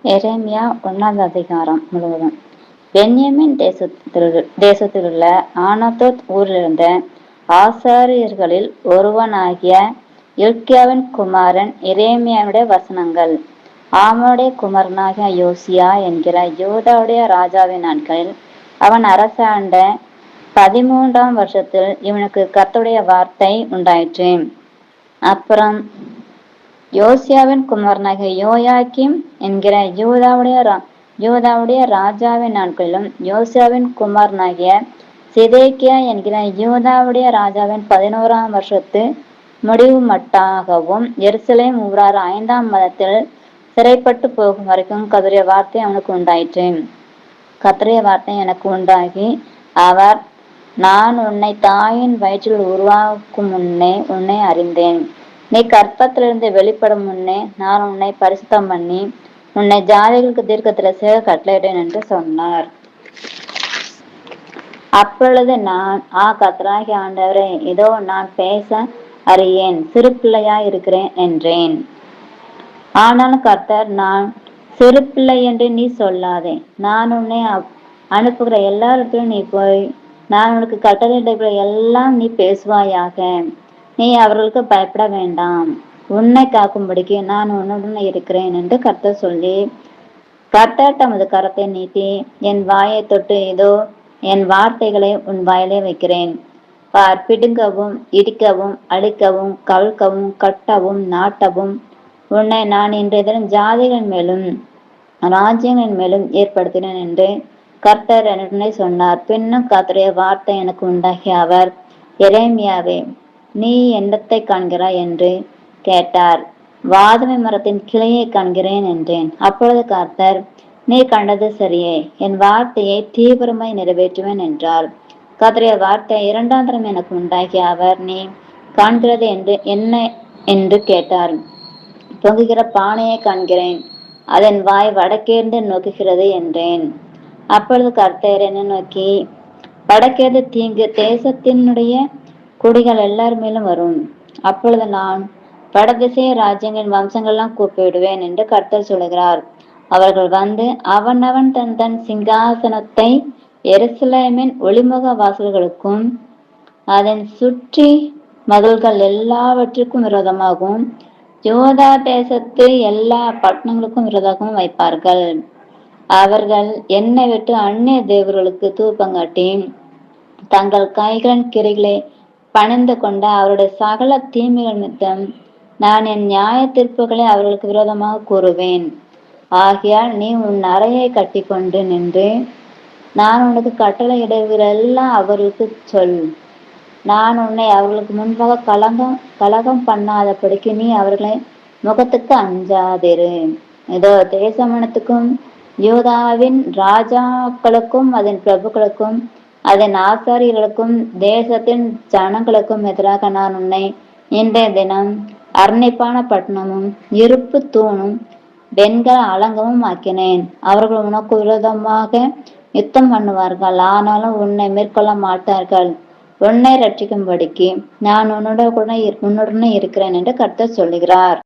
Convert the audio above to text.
எரேமியா 1 அதிகாரம் முழுவதும். பென்யமீன் தேசத்திலுள்ள ஆனதோத் ஊரிலிருந்த ஆசாரியர்களில் ஒருவனாகிய இல்க்கியாவின் குமாரன் எரேமியாவுடைய வசனங்கள். ஆமோனுடைய குமாரனாகிய யோசியா என்கிற யூதாவுடைய ராஜாவின் நாட்களில் அவன் அரசாண்ட 13ஆம் வருஷத்தில் இவனுக்கு கர்த்தருடைய வார்த்தை உண்டாயிற்று. அப்புறம் யோசியாவின் குமாரனாகிய யோயாக்கீம் என்கிற யூதாவுடைய ராஜாவின் நாட்களிலும் யோசியாவின் குமாரனாகிய சிதேக்கியா என்கிற யூதாவுடைய ராஜாவின் 11ஆம் வருஷத்து முடிவு மட்டாகவும் எருசலேம் ஊரார் 5ஆம் மாதத்தில் சிறைப்பட்டு போகும் வரைக்கும் கர்த்தருடைய வார்த்தை அவனுக்கு உண்டாயிற்று. கர்த்தருடைய வார்த்தை எனக்கு உண்டாகி அவர், நான் உன்னை தாயின் வயிற்றில் உருவாக்கும் முன்னே உன்னை அறிந்தேன். நீ கர்ப்பத்திலிருந்து வெளிப்படும் முன்னே நான் உன்னை பரிசுத்தம் பண்ணி உன்னை ஜாதிகளுக்கு தீர்க்கதரிசியாக கட்டளையிட்டேன் என்று சொன்னார். அப்பொழுது நான், கர்த்தராகிய ஆண்டவரே, இதோ நான் பேச அறியேன், சிறு பிள்ளையாய் இருக்கிறேன் என்றேன். ஆனாலும் கர்த்தர், நான் சிறு பிள்ளை என்று நீ சொல்லாதே, நான் உன்னை அனுப்புகிற எல்லாரிடத்திலும் நீ போய் நான் உனக்கு கட்டளையிட்ட எல்லாம் நீ பேசுவாயாக. நீ அவர்களுக்கு பயப்பட வேண்டாம், உன்னை காக்கும்படிக்கு நான் உன்னுடன் இருக்கிறேன் என்று கர்த்தர் சொல்லி, கர்த்தர் தமது கரத்தை நீட்டி என் வாயை தொட்டு, இதோ என் வார்த்தைகளை உன் வாயிலே வைக்கிறேன் பார், பிடுங்கவும் இடிக்கவும் அழிக்கவும் கவிழ்க்கவும் கட்டவும் நாட்டவும் உன்னை நான் இன்றைய தினம் ஜாதிகளின் மேலும் ராஜ்யங்களின் மேலும் ஏற்படுத்தினேன் என்று கர்த்தர் என்னுடனே சொன்னார். பின்னும் கர்த்தருடைய வார்த்தை எனக்கு உண்டாகிய அவர், எரேமியாவே, நீ என்னத்தை காண்கிறாய் என்று கேட்டார். வாதுமை மரத்தின் கிளையை காண்கிறேன் என்றேன். அப்பொழுது கர்த்தர், நீ கண்டது சரியே, என் வார்த்தையை தீவிரமாய் நிறைவேற்றுவேன் என்றார். கர்த்தருடைய வார்த்தை 2ஆம் தரம் எனக்கு உண்டாகிய அவர், நீ காண்கிறது என்று என்ன என்று கேட்டார். பொங்குகிற பானையை காண்கிறேன், அதன் வாய் வடக்கேர்ந்து நோக்குகிறது என்றேன். அப்பொழுது கர்த்தர் என்னை நோக்கி, வடக்கேர்ந்து தீங்கு தேசத்தினுடைய குடிகள் எல்லார் மேலும் வரும். அப்பொழுது நான் வடதிசைய ராஜ்யங்களின் வம்சங்கள்லாம் கூப்பிடுவேன் என்று கர்த்தர் சொல்கிறார். அவர்கள் வந்து அவனவன் தன் தன் சிங்காசனத்தை எருசலேமின் ஒளிமுக வாசல்களுக்கும் அதன் சுற்றி மதில்கள் எல்லாவற்றிற்கும் விரோதமாகவும் யூதா தேசத்து எல்லா பட்டணங்களுக்கும் விரோதமாகவும் வைப்பார்கள். அவர்கள் என்னை விட்டு அந்நிய தேவர்களுக்கு தூபங்காட்டி தங்கள் கைகளின் கிரைகளை பணிந்து கொண்ட அவருடைய சகல தீமைகள் நிமித்தம் நான் என் நியாய தீர்ப்புகளை அவர்களுக்கு விரோதமாக கூறுவேன். ஆகையால் நீ உன் அறையை கட்டி கொண்டு நின்று நான் உனக்கு கட்டளை இடுகிறெல்லாம் அவர்களுக்கு சொல். நான் உன்னை அவர்களுக்கு முன்பாக கலகம் பண்ணாதபடிக்கு நீ அவர்களை முகத்துக்கு அஞ்சாதிரு. இதோ தேசமனத்துக்கும் யூதாவின் ராஜாக்களுக்கும் அதன் பிரபுக்களுக்கும் அதன் ஆசாரியர்களுக்கும் தேசத்தின் ஜனங்களுக்கும் எதிராக நான் உன்னை இன்றைய தினம் அர்ணிப்பான பட்டணமும் இருப்பு தூணும் வெண்கல அலங்கமும் ஆக்கினேன். அவர்கள் உனக்கு விரோதமாக யுத்தம் பண்ணுவார்கள், ஆனாலும் உன்னை மேற்கொள்ள மாட்டார்கள். உன்னை ரட்சிக்கும்படிக்கு நான் உன்னுடனே இருக்கிறேன் என்று கர்த்தர் சொல்லுகிறார்.